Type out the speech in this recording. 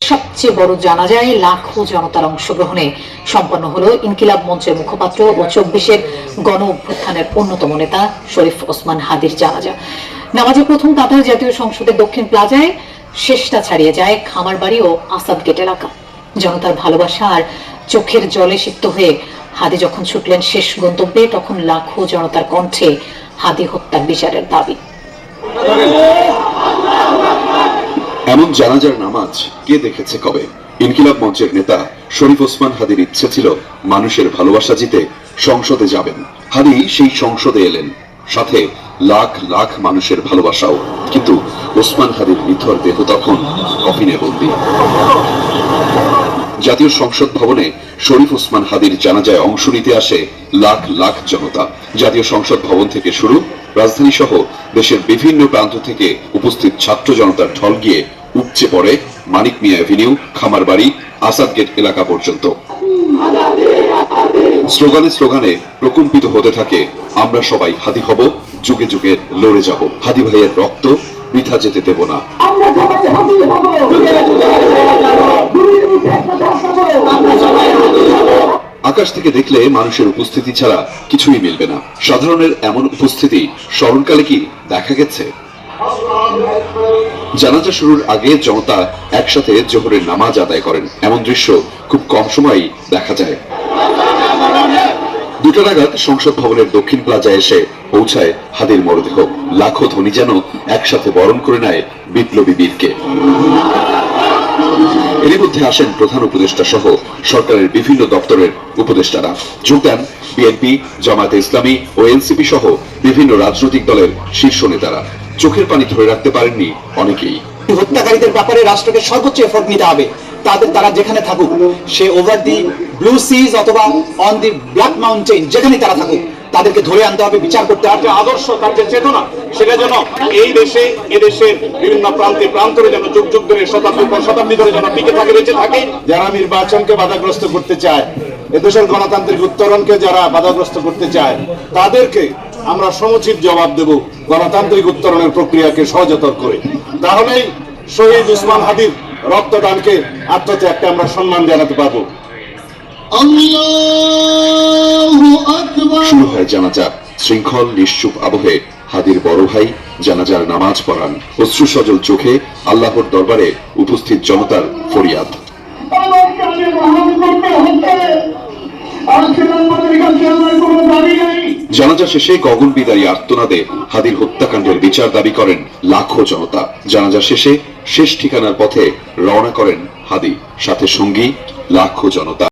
সবচেয়ে বড় জানাজায় লাখো জনতার অংশগ্রহণে সম্পন্ন হলো ইনকিলাব মঞ্চের মুখপাত্র ও ২৪-এর গণ অভ্যুত্থানের অন্যতম নেতা শরীফ ওসমান হাদির জানাজা। নামাজে প্রথম কাতার জাতীয় সংসদের দক্ষিণ প্লাজায়, শেষটা ছাড়িয়ে যায় খামারবাড়ি ও আসাদ গেট এলাকা। জনতার ভালোবাসা আর চোখের জলে সিক্ত হয়ে হাদি যখন ছুটলেন শেষ গন্তব্যে, তখন লাখো জনতার কণ্ঠে হাদি হত্যার বিচারের দাবি। এমন জানাজার নামাজ কে দেখেছে কবে? ইনকিলাব মঞ্চের নেতা শরীফ ওসমান হাদির ইচ্ছে ছিল মানুষের ভালোবাসা জিতে সংসদে যাবেন। হাদি সেই সংসদে এলেন, সাথে লাখ লাখ মানুষের ভালোবাসাও। কিন্তু ওসমান হাদির নিথর দেহ তখন কফিনে বন্দী। জাতীয় সংসদ ভবনে শরীফ ওসমান হাদির জানাজায় অংশ নিতে আসে লাখ লাখ জনতা। জাতীয় সংসদ ভবন থেকে শুরু, রাজধানী সহ দেশের বিভিন্ন প্রান্ত থেকে উপস্থিত ছাত্র জনতার ঢল গিয়ে উপচে পড়ে মানিক মিয়া এভিনিউ, খামারবাড়ি, আসাদ গেট এলাকা পর্যন্ত। স্লোগানে স্লোগানে প্রকম্পিত হতে থাকে, আমরা সবাই হাদি হব, যুগে যুগে লড়ে যাব, হাদি ভাইয়ের রক্ত বৃথা যেতে দেব না। আকাশ থেকে দেখলে মানুষের উপস্থিতি ছাড়া কিছুই মিলবে না। সাধারণের এমন উপস্থিতি স্মরণকালে কি দেখা গেছে? জানাজা শুরুর আগে জনতা একসাথে জোহরের নামাজ আদায় করেন, এমন দৃশ্য খুব কম সময়ই দেখা যায়। 2টা নাগাদ সংসদ ভবনের দক্ষিণ প্লাজায় এসে পৌঁছায় হাদির মরদেহ। লাখো ধ্বনি যেন একসাথে বরণ করে নেয় বিপ্লবী বীরকে। এর মধ্যে আসেন প্রধান উপদেষ্টা সহ সরকারের বিভিন্ন দপ্তরের উপদেষ্টারা। যোগ দেন বিএনপি, জামায়াতে ইসলামী ও এনসিপি সহ বিভিন্ন রাজনৈতিক দলের শীর্ষ নেতারা। চোখের পানি ধরে রাখতে পারেননি অনেকেই। হত্যাকারীদের ব্যাপারে রাষ্ট্রকে সর্বোচ্চ এফোর্ট নিতে হবে। তারা যেখানে থাকুক, সে ওভার দি ব্লু সিজ অথবা অন দি ব্ল্যাক মাউন্টেন, যেখানেই তারা থাকুক, তাদেরকে ধরে আনতে হবে, বিচার করতে হবে। আদর্শ, তার যে চেতনা, সেটা যেন এই দেশে, এদেশের বিভিন্ন প্রান্তে প্রান্তরে যেন যুগ যুগ ধরে, শতাব্দী পর শতাব্দী ধরে যেন টিকে থাকে, বেঁচে থাকে। যারা নির্বাচনকে বাধাগ্রস্ত করতে চায়, এদেশের গণতান্ত্রিক উত্তরণকে যারা বাধাগ্রস্ত করতে চায়, তাদেরকে আমরা সমুচিত জবাব দেব গণতান্ত্রিক উত্তরণের প্রক্রিয়াকে সহজতর করে। তাহলেই শহীদ ওসমান হাদির রক্তদানকে, আত্মত্যাগকে আমরা সম্মান জানাতে পারবো। শুরু হয় জানাজা। শৃঙ্খল নিশ্চুপ আবহে হাদির বড় ভাই জানাজার নামাজ পড়ান। অশ্রু সজল চোখে আল্লাহর দরবারে উপস্থিত জনতার ফরিয়াদ। জানাজা শেষে গগন বিদায়ী আর্তনাদে হাদির হত্যাকাণ্ডের বিচার দাবি করেন লাখো জনতা। জানাজা শেষে শেষ ঠিকানার পথে রওনা করেন হাদি, সাথে সঙ্গী লাখো জনতা।